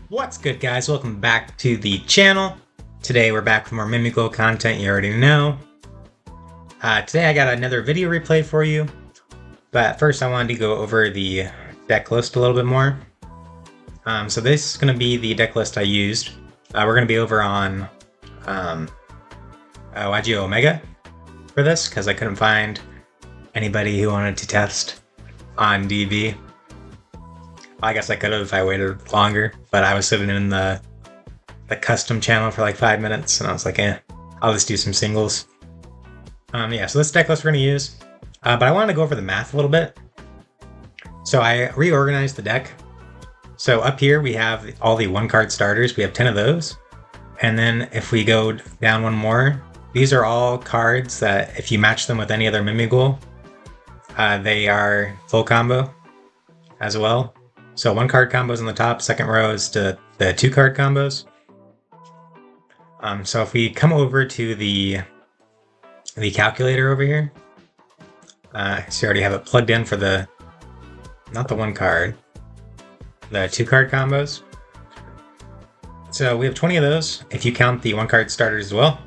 What's good, guys? Welcome back to the channel. Today we're back with more Mimighoul content you already know. Today I got another video replay for you, but first I wanted to go over the deck list a little bit more. So this is going to be the deck list I used. We're going to be over on Yugioh Omega for this, because I couldn't find anybody who wanted to test on DB. I guess I could have if I waited longer, but I was sitting in the custom channel for like 5 minutes, and I was like, I'll just do some singles. Yeah, so this deck list we're going to use, but I wanted to go over the math a little bit. So I reorganized the deck. So up here we have all the 1-card starters. We have 10 of those. And then if we go down one more, these are all cards that if you match them with any other Mimighoul, they are full combo as well. So 1-card combos on the top, second row is to the 2-card combos. So if we come over to the calculator over here, so you already have it plugged in for not the 1-card, the 2-card combos. So we have 20 of those if you count the 1-card starters as well.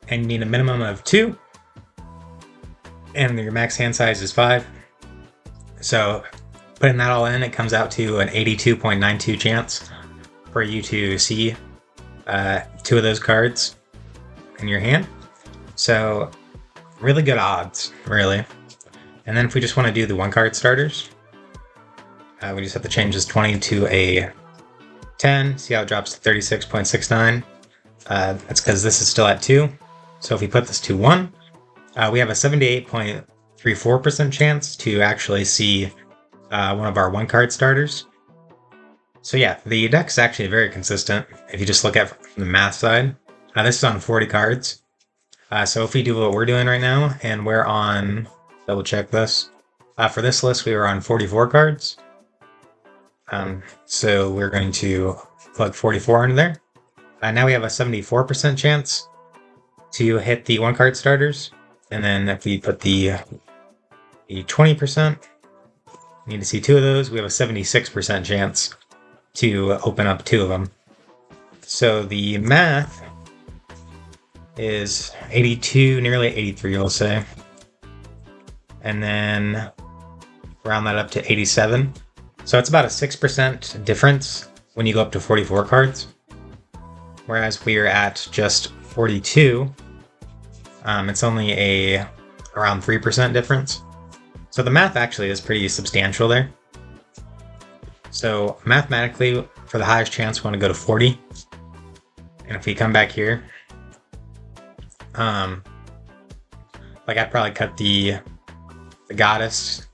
And you need a minimum of 2. And your max hand size is 5. So putting that all in, it comes out to an 82.92 chance for you to see 2 of those cards in your hand. So really good odds, really. And then if we just want to do the 1-card starters, we just have to change this 20 to a 10. See how it drops to 36.69? That's because this is still at 2. So if we put this to 1, we have a 78.34% chance to actually see one of our 1-card starters. So yeah, the deck is actually very consistent if you just look at from the math side. This is on 40 cards. So if we do what we're doing right now, and we're on, double check this, for this list we were on 44 cards. So we're going to plug 44 into there. Now we have a 74% chance to hit the 1-card starters. And then if we put the 20%, need to see 2 of those, we have a 76% chance to open up 2 of them. So the math is 82, nearly 83, we'll say. And then round that up to 87. So it's about a 6% difference when you go up to 44 cards. Whereas we are at just 42, it's only around 3% difference. So the math actually is pretty substantial there. So mathematically, for the highest chance, we want to go to 40. And if we come back here, like I'd probably cut the goddess.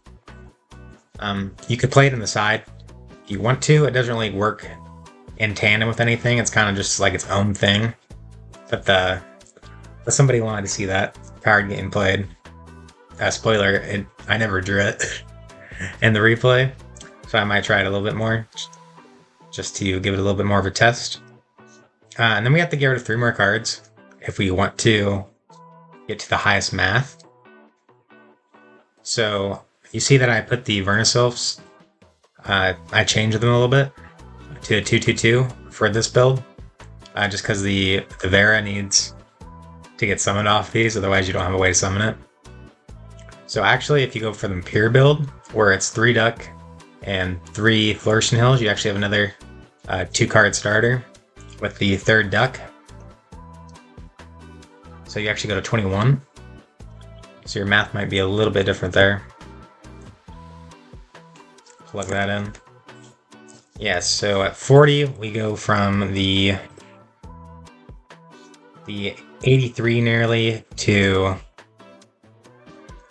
You could play it in the side if you want to. It doesn't really work in tandem with anything. It's kind of just like its own thing. But somebody wanted to see that card getting played. Spoiler, I never drew it in the replay, so I might try it a little bit more, just to give it a little bit more of a test. And then we have to get rid of 3 more cards if we want to get to the highest math. So you see that I put the Vernisylphs, I changed them a little bit to a 2/2/2 for this build, just because the Vera needs to get summoned off these, otherwise you don't have a way to summon it. So actually, if you go for the pure build, where it's 3 Duck and 3 Flourishing Hills, you actually have another 2-card starter with the 3rd Duck. So you actually go to 21. So your math might be a little bit different there. Plug that in. Yeah, so at 40, we go from the 83 nearly to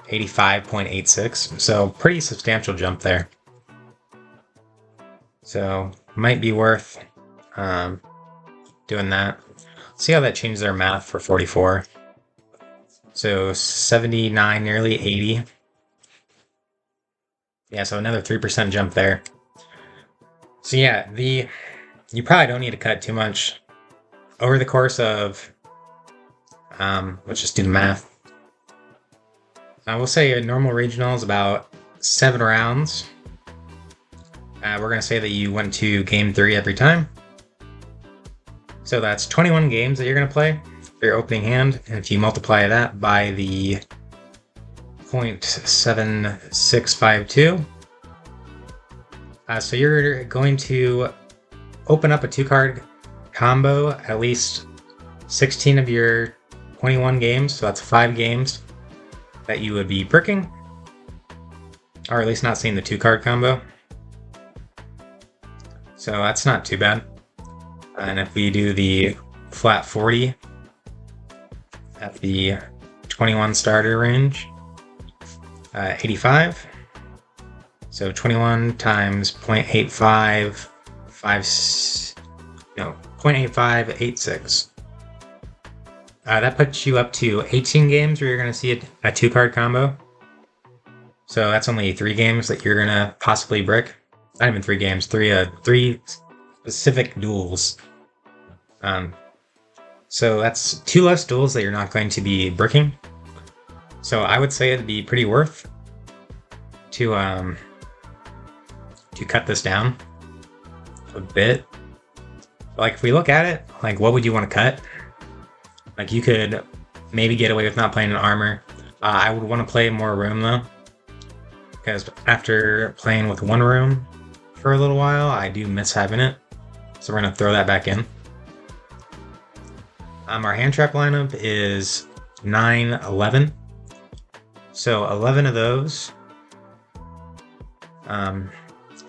85.86, so pretty substantial jump there. So might be worth doing that. See how that changes our math for 44. So 79, nearly 80. Yeah, so another 3% jump there. So yeah, you probably don't need to cut too much over the course of, let's just do the math. I will say a normal regional is about 7 rounds. We're going to say that you went to game 3 every time. So that's 21 games that you're going to play for your opening hand. And if you multiply that by the 0.7652, so you're going to open up a 2-card combo at least 16 of your 21 games. So that's 5 games that you would be bricking, or at least not seeing the 2-card combo. So that's not too bad. And if we do the flat 40 at the 21 starter range, 85. So 21 times 0.8586. That puts you up to 18 games where you're going to see a 2-card combo. So that's only 3 games that you're going to possibly brick. Not even 3 games, 3 specific duels. So that's 2 less duels that you're not going to be bricking. So I would say it'd be pretty worth to cut this down a bit. Like, if we look at it, like, what would you want to cut? Like, you could maybe get away with not playing an armor. I would want to play more room though, because after playing with 1 room for a little while, I do miss having it. So we're going to throw that back in. Our hand trap lineup is 9, 11. So 11 of those.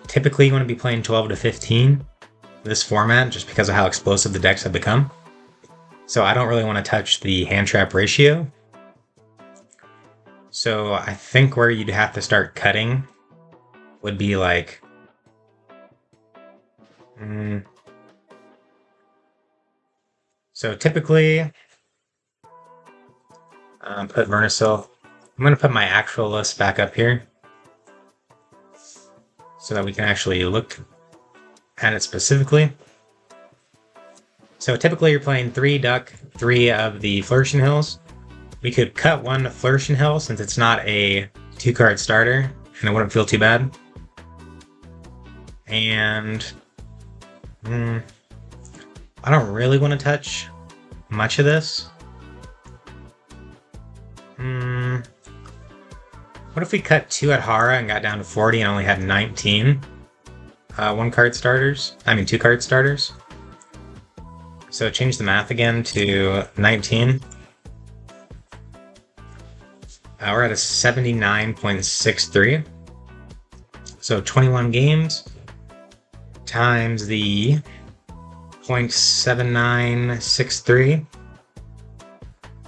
Typically you want to be playing 12 to 15 this format, just because of how explosive the decks have become. So I don't really want to touch the hand trap ratio. So I think where you'd have to start cutting would be like so typically put Vernisil. I'm going to put my actual list back up here so that we can actually look at it specifically. So typically you're playing 3 Duck, 3 of the Flourishing Hills. We could cut 1 Flourishing Hill since it's not a 2-card starter, and it wouldn't feel too bad. And I don't really want to touch much of this. What if we cut 2 at Hara and got down to 40 and only had 19 2-card starters? So change the math again to 19. We're at a 79.63. So 21 games times the 0.7963.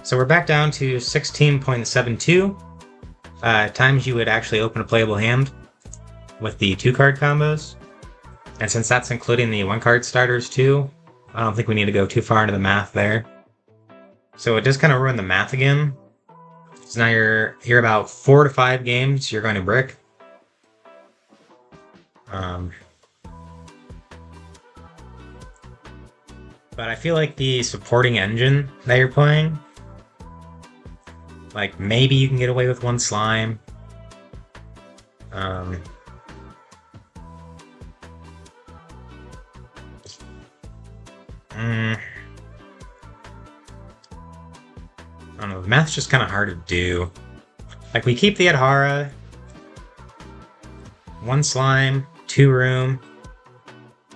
So we're back down to 16.72 times you would actually open a playable hand with the 2-card combos. And since that's including the 1-card starters too, I don't think we need to go too far into the math there. So it does kind of ruin the math again. So now you're about 4 to 5 games you're going to brick. But I feel like the supporting engine that you're playing, like, maybe you can get away with 1 slime. I don't know, the math's just kind of hard to do. Like, we keep the Adhara, 1 slime, 2 room.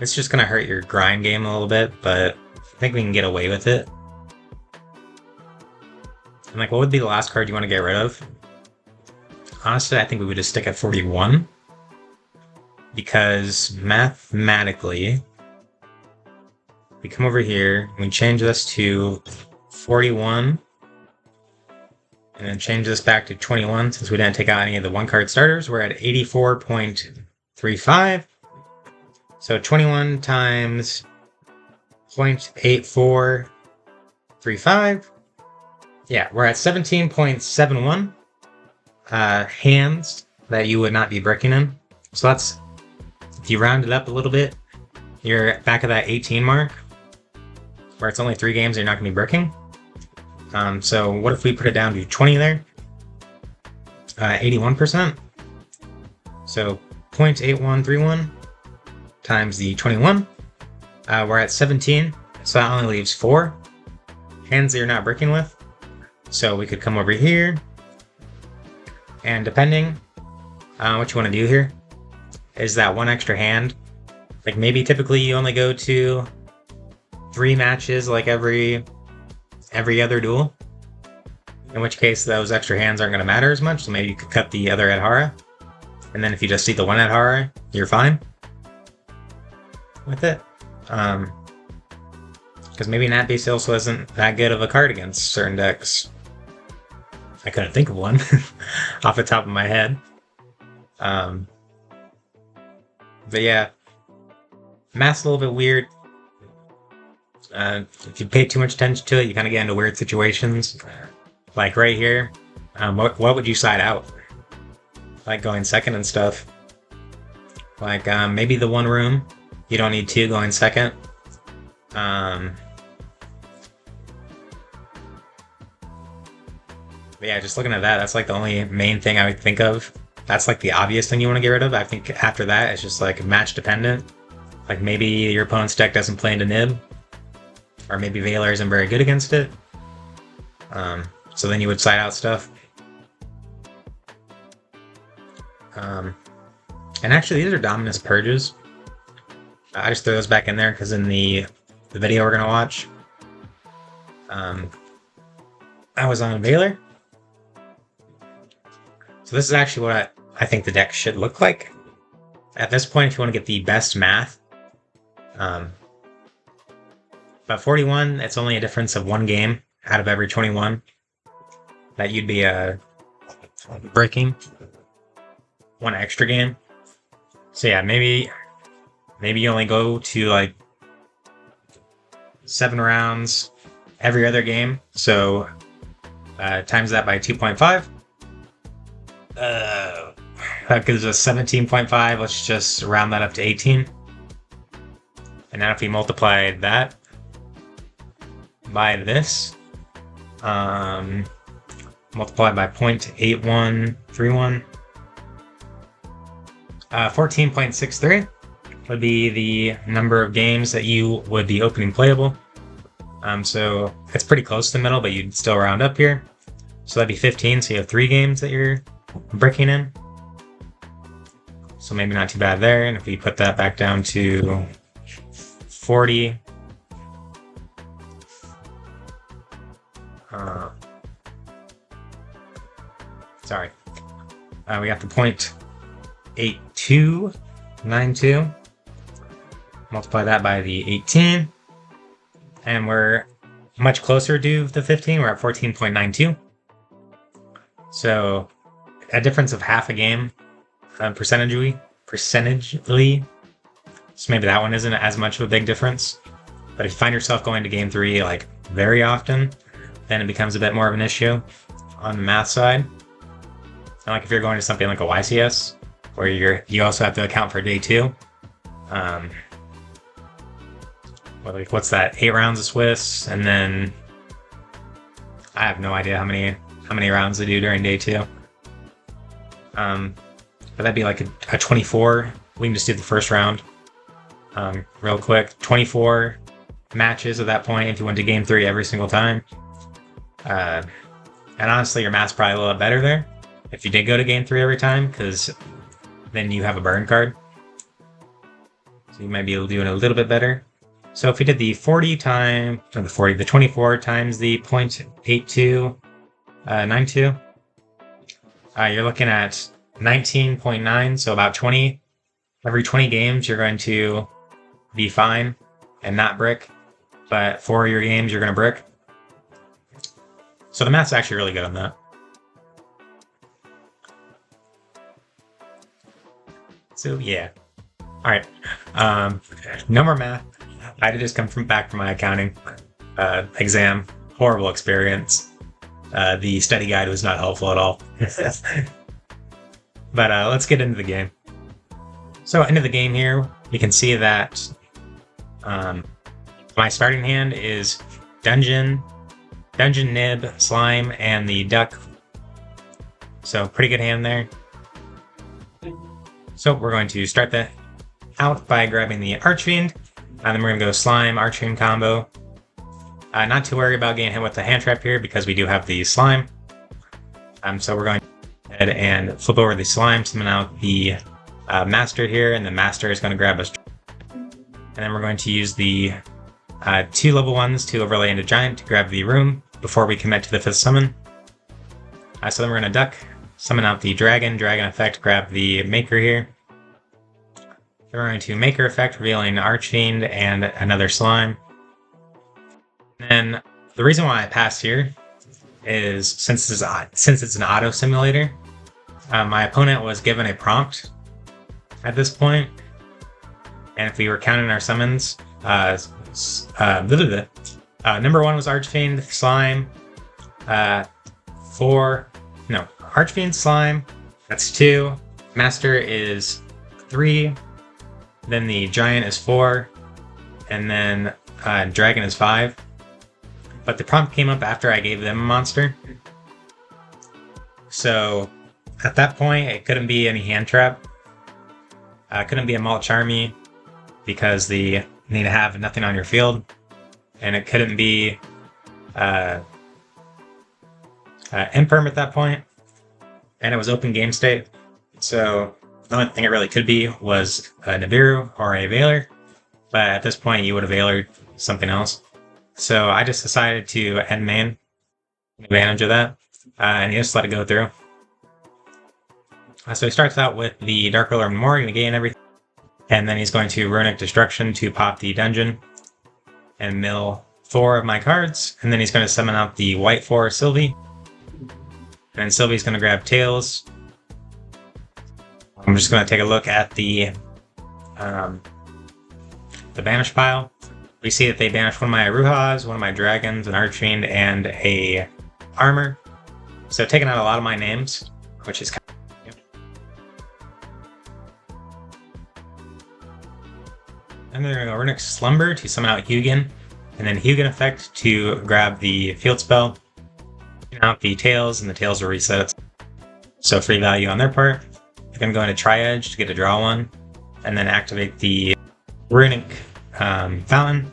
It's just gonna hurt your grind game a little bit, but I think we can get away with it. And like, what would be the last card you want to get rid of? Honestly, I think we would just stick at 41. Because mathematically, we come over here, we change this to 41, and then change this back to 21 since we didn't take out any of the 1-card starters. We're at 84.35. So 21 times 0.8435. Yeah, we're at 17.71 hands that you would not be bricking in. So that's, if you round it up a little bit, you're back at that 18 mark, where it's only 3 games you're not going to be bricking. So what if we put it down to 20 there? 81%. So 0.8131 times the 21. We're at 17, so that only leaves 4 hands that you're not bricking with. So we could come over here, and depending on what you want to do here, is that one extra hand. Like maybe typically you only go to 3 matches like every other duel. In which case those extra hands aren't going to matter as much, so maybe you could cut the other Adhara. And then if you just see the one Adhara, you're fine with it. Because maybe Nat Beast also isn't that good of a card against certain decks. I couldn't think of one off the top of my head. But yeah, Math's a little bit weird. If you pay too much attention to it, you kind of get into weird situations. Like right here, what would you side out? Like going second and stuff. Like maybe the one room. You don't need 2 going second. But yeah, just looking at that, that's like the only main thing I would think of. That's like the obvious thing you want to get rid of. I think after that, it's just like match dependent. Like maybe your opponent's deck doesn't play into Nib. Or maybe Valor isn't very good against it. So then you would side out stuff. And actually, these are Dominus Purges. I just throw those back in there because in the video we're going to watch, I was on Valor. So this is actually what I think the deck should look like. At this point, if you want to get the best math. But 41, it's only a difference of 1 game out of every 21 that you'd be breaking. 1 extra game. So yeah, maybe you only go to like 7 rounds every other game. So times that by 2.5. That gives us 17.5. Let's just round that up to 18. And now if we multiply that by this, multiplied by 0.8131, 14.63 would be the number of games that you would be opening playable. So it's pretty close to the middle, but you'd still round up here. So that'd be 15, so you have 3 games that you're bricking in. So maybe not too bad there. And if we put that back down to 40, we got the 0.8292. Multiply that by the 18. And we're much closer to the 15. We're at 14.92. So a difference of half a game, percentagely. So maybe that one isn't as much of a big difference. But if you find yourself going to game 3 like very often, then it becomes a bit more of an issue on the math side. And like if you're going to something like a YCS, where you also have to account for day 2. What's that? 8 rounds of Swiss, and then I have no idea how many rounds they do during day 2. But that'd be like a 24. We can just do the first round real quick. 24 matches at that point if you went to game 3 every single time. And honestly, your math's probably a little better there if you did go to game 3 every time, because then you have a burn card. So you might be able to do it a little bit better. So if we did the 24 times the 0.8292, you're looking at 19.9, so about 20. Every 20 games, you're going to be fine and not brick, but 4 of your games, you're going to brick. So the math's actually really good on that. So yeah. All right. No more math. I had to just come back from my accounting exam. Horrible experience. The study guide was not helpful at all. But let's get into the game. So into the game here, you can see that my starting hand is Dungeon, Nib, Slime, and the Duck. So pretty good hand there. So we're going to start the out by grabbing the Archfiend. And then we're going to go Slime, Archfiend combo. Not to worry about getting hit with the hand trap here because we do have the Slime. So we're going to go ahead and flip over the Slime, summon out the Master here, and the Master is going to grab us. And then we're going to use the 2 level 1s to overlay into Giant to grab the room before we commit to the 5th summon. So then we're going to duck, summon out the Dragon effect, grab the Maker here. Then we're going to Maker effect, revealing Archfiend and another Slime. And the reason why I pass here is since it's an auto simulator, my opponent was given a prompt at this point, and if we were counting our summons, number 1 was Archfiend, Slime, Archfiend, Slime, that's 2, Master is 3, then the Giant is 4, and then Dragon is 5. But the prompt came up after I gave them a monster. So at that point, it couldn't be any hand trap. It couldn't be a Mulch Army because you need to have nothing on your field. And it couldn't be Imperm at that point. And it was open game state. So the only thing it really could be was a Nibiru or a Veiler. But at this point, you would have Veilered something else. So I just decided to end main, take advantage of that, and he just let it go through. So he starts out with the Dark Ruler and more, going to gain everything, and then he's going to Runick Destruction to pop the dungeon and mill 4 of my cards, and then he's going to summon out the white 4 Sylvie, and Sylvie's going to grab Tails. I'm just going to take a look at the banish pile. We see that they banished one of my Aruhas, one of my Dragons, an Archfiend, and a Armor. So taking out a lot of my names, which is kind of cute. And then they're going to go Runick Slumber to summon out Hugin, and then Hugin effect to grab the field spell, out the Tails, and the Tails will reset. So free value on their part. They're going to go into Tri-Edge to get a draw 1, and then activate the Runick Fountain,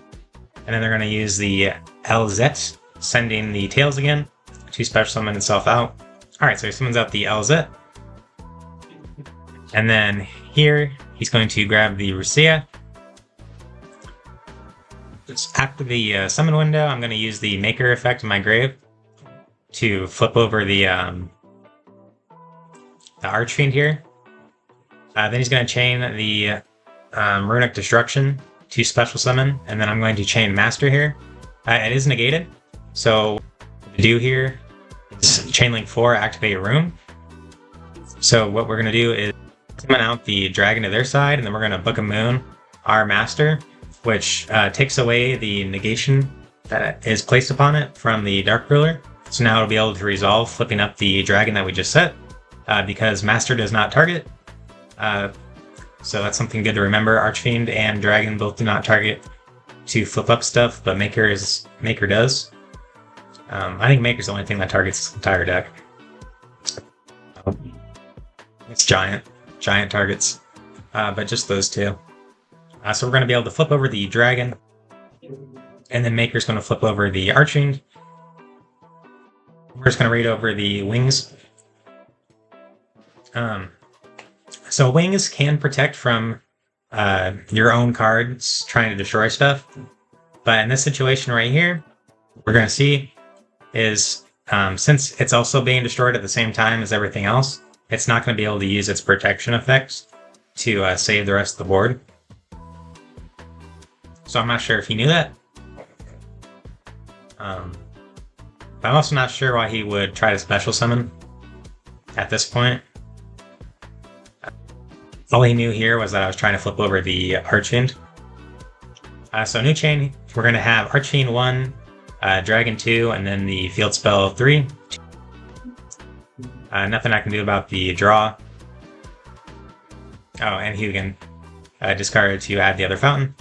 and then they're going to use the LZ, sending the Tails again to special summon itself out. Alright, so he summons out the LZ, and then here he's going to grab the Rusia. After the summon window, I'm going to use the Maker effect in my grave to flip over the Archfiend here. Then he's going to chain the Runick Destruction to special summon, and then I'm going to chain Master here. It is negated, so what to do here is chain link 4, activate Room. So what we're going to do is summon out the Dragon to their side, and then we're going to Book of Moon our Master, which takes away the negation that is placed upon it from the Dark Ruler. So now it'll be able to resolve, flipping up the Dragon that we just set, because Master does not target. So that's something good to remember. Archfiend and Dragon both do not target to flip up stuff, but Maker does. I think Maker's the only thing that targets this entire deck. It's Giant targets, but just those 2. So we're going to be able to flip over the Dragon, and then Maker's going to flip over the Archfiend. We're just going to read over the wings. So wings can protect from your own cards trying to destroy stuff, but in this situation right here, we're going to see is since it's also being destroyed at the same time as everything else, it's not going to be able to use its protection effects to save the rest of the board. So I'm not sure if he knew that. But I'm also not sure why he would try to special summon at this point. All he knew here was that I was trying to flip over the Archfiend. So new chain, we're going to have Archfiend 1, Dragon 2, and then the field spell 3. Nothing I can do about the draw. Oh, and Hugin discarded to add the other fountain.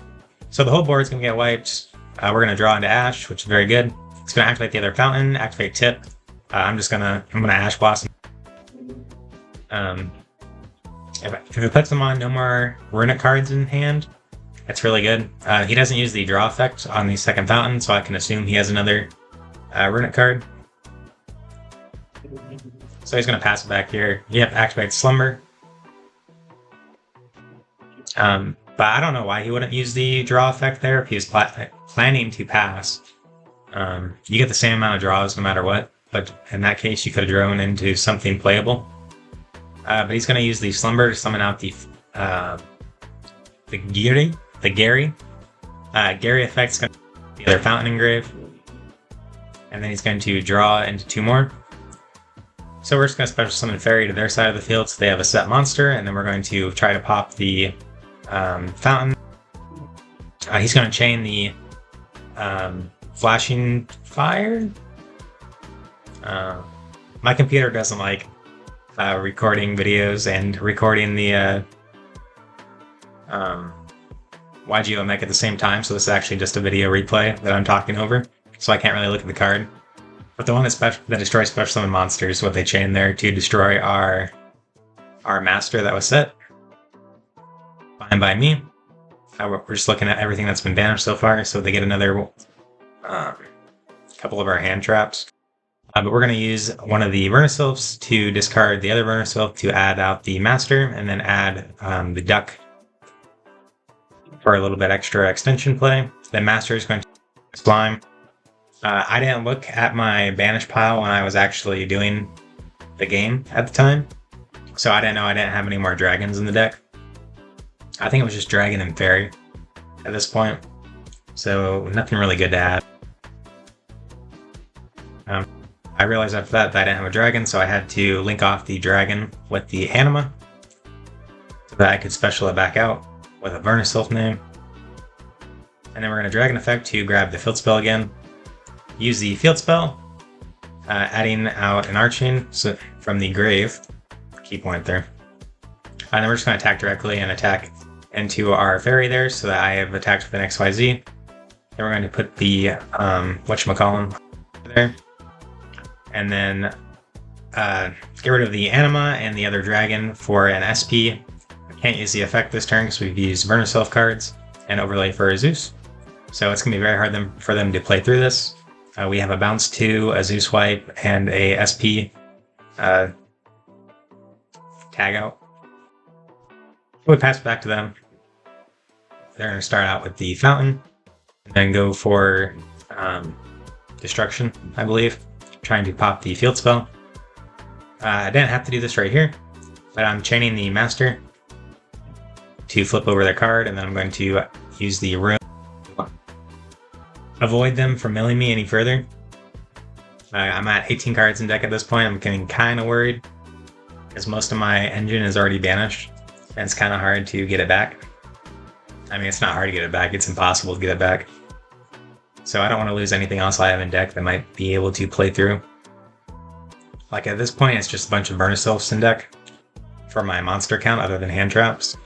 So the whole board's going to get wiped. We're going to draw into Ash, which is very good. It's going to activate the other fountain, activate Tip. I'm going to Ash Blossom. If it puts him on no more Runick cards in hand, that's really good. He doesn't use the draw effect on the second fountain, so I can assume he has another Runick card. So he's going to pass it back here. You have to activate Slumber. But I don't know why he wouldn't use the draw effect there if he was planning to pass. You get the same amount of draws no matter what, but in that case you could have drawn into something playable. But he's going to use the Slumber to summon out the Gary. Gary effect's going to be the other Fountain Engrave. And then he's going to draw into 2 more. So we're just going to special summon Fairy to their side of the field so they have a set monster, and then we're going to try to pop the Fountain. He's going to chain the Flashing Fire. My computer doesn't like recording videos and recording the Yugioh mech at the same time, so this is actually just a video replay that I'm talking over, so I can't really look at the card. But the one that destroys special summon monsters, what they chain there to destroy our master that was set. Fine by me. We're just looking at everything that's been banished so far, so they get another couple of our hand traps. But we're going to use one of the Vernisylphs to discard the other Vernisylph to add out the master, and then add the duck for a little bit extra extension play. The master is going to slime. I didn't look at my banish pile when I was actually doing the game at the time, so I didn't know I didn't have any more dragons in the deck. I think it was just dragon and fairy at this point, so nothing really good to add. I realized after that I didn't have a dragon, so I had to link off the dragon with the anima so that I could special it back out with a Vernisylph name. And then we're going to dragon effect to grab the field spell again. Use the field spell, adding out an Arching from the grave, key point there. And then we're just going to attack directly and attack into our fairy there so that I have attacked with an XYZ. Then we're going to put the whatchamacallin there. And then get rid of the anima and the other dragon for an SP. I can't use the effect this turn because we've used Vernisylph cards and overlay for a Zeus. So it's going to be very hard for them to play through this. We have a bounce 2, a Zeus wipe, and a SP tag out. We pass it back to them. They're going to start out with the fountain, and then go for destruction, I believe, trying to pop the field spell. I didn't have to do this right here, but I'm chaining the master to flip over their card, and then I'm going to use the room. Avoid them from milling me any further. I'm at 18 cards in deck at this point. I'm getting kind of worried because most of my engine is already banished and it's kind of hard to get it back. I mean, it's not hard to get it back, it's impossible to get it back. So I don't want to lose anything else I have in deck that might be able to play through. Like at this point, it's just a bunch of Vernisylphs in deck for my monster count other than hand traps.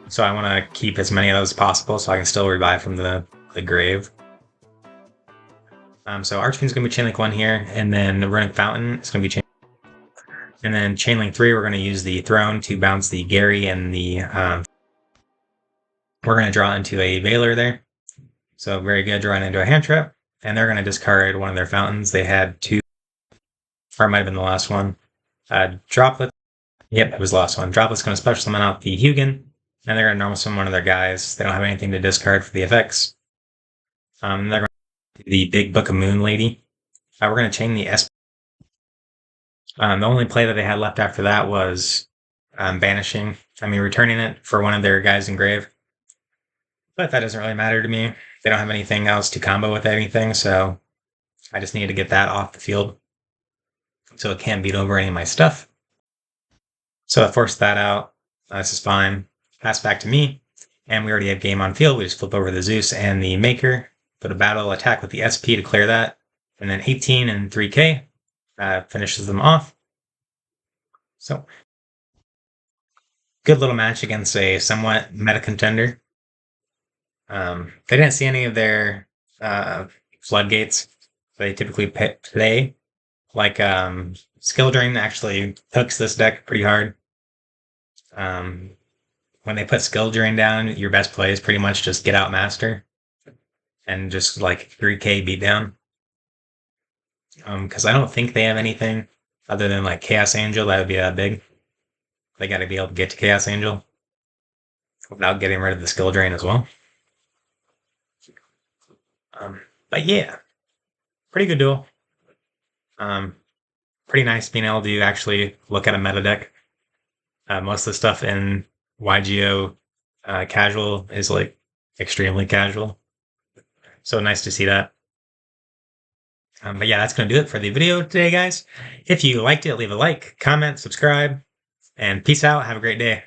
So I want to keep as many of those as possible so I can still revive from the grave. So Archfiend's going to be Chainlink 1 here, and then the Runick Fountain is going to be Chainlink. And then Chainlink 3, we're going to use the Throne to bounce the Gary and the... we're going to draw into a Veiler there. So very good, drawing into a hand trap. And they're going to discard one of their fountains. They had 2, or it might have been the last one. Droplet. Yep, it was the last one. Droplet's going to special summon out the Yugioh, and they're going to normal summon one of their guys. They don't have anything to discard for the effects. They're going to do the Big Book of Moon Lady. We're going to chain the SP. The only play that they had left after that was returning it for one of their guys in grave. But that doesn't really matter to me. They don't have anything else to combo with anything, so I just need to get that off the field so it can't beat over any of my stuff. So I forced that out. This is fine. Pass back to me, and we already have game on field. We just flip over the Zeus and the Maker, put a battle attack with the SP to clear that, and then 18 and 3k finishes them off. So, good little match against a somewhat meta contender. They didn't see any of their floodgates they typically play. Like Skill Drain actually hooks this deck pretty hard. When they put skill drain down, your best play is pretty much just get out master and just like 3k beatdown. Because I don't think they have anything other than like Chaos Angel that would be that big. They got to be able to get to Chaos Angel without getting rid of the skill drain as well. But yeah, pretty good duel. Pretty nice being able to actually look at a meta deck. Most of the stuff in Yugioh casual is like extremely casual. So nice to see that. But yeah, that's going to do it for the video today, guys. If you liked it, leave a like, comment, subscribe, and peace out. Have a great day.